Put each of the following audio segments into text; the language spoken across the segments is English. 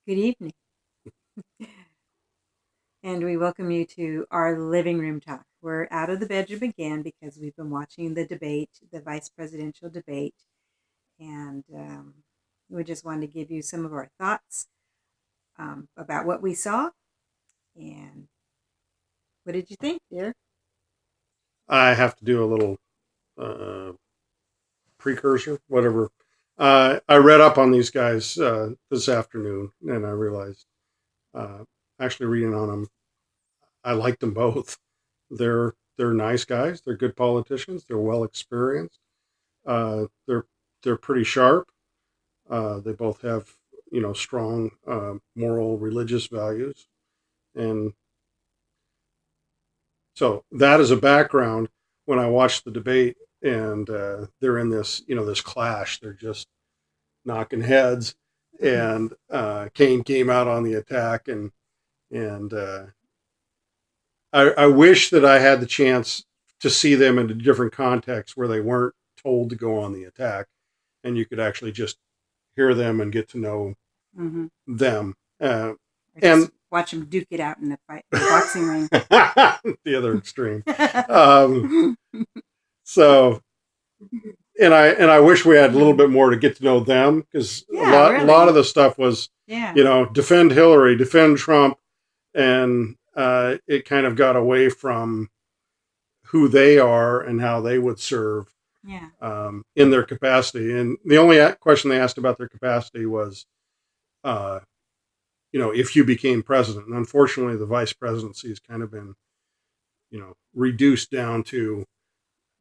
Good evening, and we welcome you to our living room talk. We're out of the bedroom again because we've been watching the debate, the vice presidential debate, and we just wanted to give you some of our thoughts about what we saw. And what did you think, dear? I have to do a little uh, precursor, whatever. I read up on these guys this afternoon, and I realized, actually reading on them, I like them both. They're nice guys. They're good politicians. They're well experienced. Uh, they're they're pretty sharp. They both have strong moral religious values, and so that is a background. When I watched the debate, and they're in this clash, they're just knocking heads. And Kane came out on the attack, and I wish that I had the chance to see them in a different context where they weren't told to go on the attack, and you could actually just hear them and get to know Mm-hmm. them. Or just And watch them duke it out in the fight, in the boxing ring. the other extreme. Um, so and I wish we had a little bit more to get to know them, because a Yeah, lot a lot of really. the stuff was, Yeah. defend Hillary, defend Trump, and it kind of got away from who they are and how they would serve Yeah. in their capacity. And the only question they asked about their capacity was, uh, if you became president. And unfortunately, the vice presidency has kind of been, reduced down to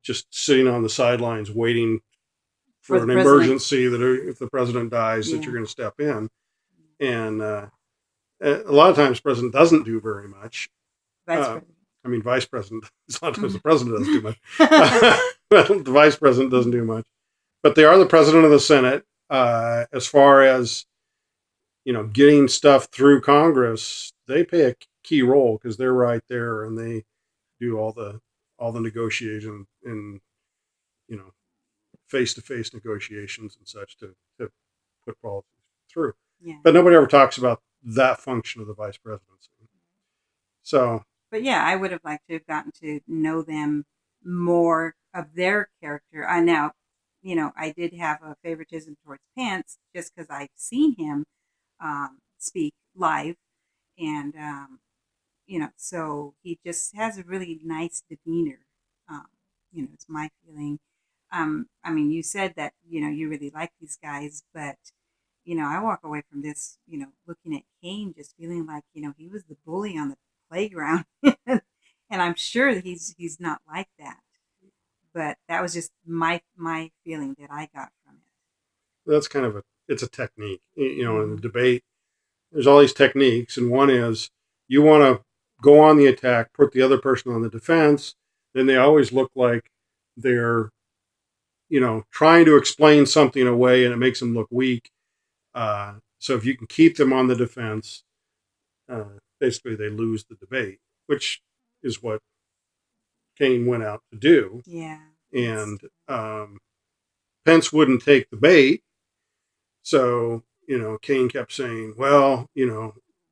just sitting on the sidelines waiting For for the an president. emergency, that if the president dies, that Yeah. you're going to step in. And a lot of times, the president doesn't do very much. Vice Uh, president. I mean, vice president. A lot of times, the president doesn't do much. But the vice president doesn't do much. But they are the president of the Senate. As far as getting stuff through Congress, they play a key role because they're right there, and they do all the negotiation and you know face to face negotiations and such to put policies through. Yeah. But nobody ever talks about that function of the vice presidency. So But yeah, I would have liked to have gotten to know them more of their character. I now, I did have a favoritism towards Pence just because I've seen him speak live, and so he just has a really nice demeanor. Um, it's my feeling. I mean, you said that you really like these guys, but I walk away from this, looking at Kane, just feeling like he was the bully on the playground, and I'm sure that he's not like that. But that was just my feeling that I got from it. that's kind of it's a technique. In the Mm-hmm. debate, there's all these techniques, and one is you want to go on the attack, put the other person on the defense. Then they always look like they're trying to explain something away, and it makes them look weak. So if you can keep them on the defense, uh, basically they lose the debate, which is what Kane went out to do. Yeah, that's And Pence wouldn't take the bait. So, Kane kept saying, well,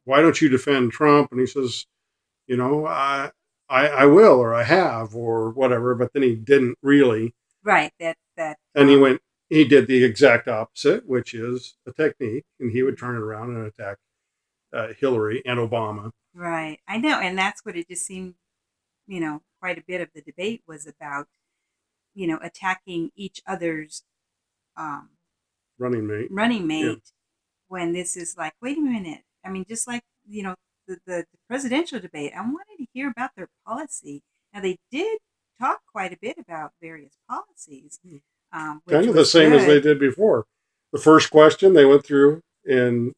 why don't you defend Trump? And he says, I will, or I have, or whatever. But then he didn't really. right. That And he did the exact opposite, which is a technique. And he would turn it around and attack Hillary and Obama. right. I know, and that's what it just seemed. Quite a bit of the debate was about attacking each other's um, Running mate. running Yeah. mate, when this is like, wait a minute. I mean, just like, the presidential debate, I wanted to hear about their policy. Now, they did talk quite a bit about various policies, Kind which of the was same as they good. did before. The first question they went through, and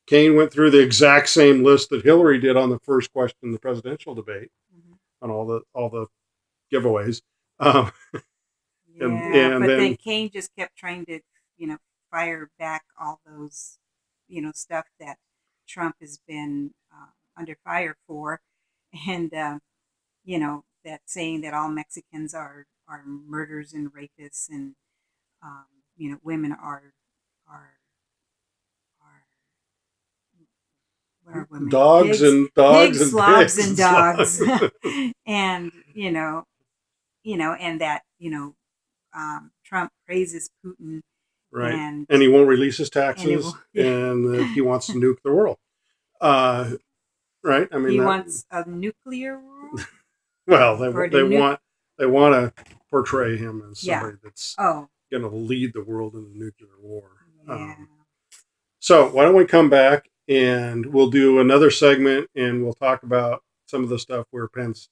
Kane went through the exact same list that Hillary did on the first question in the presidential debate, Mhm. on all the giveaways. Um, and Yeah, and but then then Kane just kept trying to, fire back all those, stuff that Trump has been under fire for, and that saying that all Mexicans are murderers and rapists, and women are or women, dogs and dogs pigs, and slobs, pigs and and dogs, slobs. and and that Trump praises Putin, Right. and And he won't release his and it will, taxes, yeah. and that he wants to nuke the world. Uh, right. I mean He that. wants a nuclear world, Well, or the they nuke. want to portray him as Yeah. somebody that's Oh, going to lead the world in the nuclear war. yeah. So why don't we come back and we'll do another segment and we'll talk about some of the stuff where Pence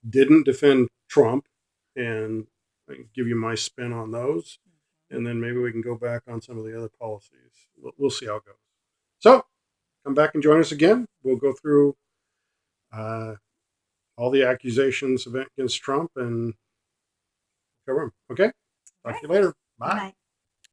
didn't defend Trump and I can give you my spin on those. And then maybe we can go back on some of the other policies. We'll see how it goes. So come back and join us again. We'll go through uh, all the accusations against Trump and cover them. Okay? Talk Right. to you later. Good Bye. night.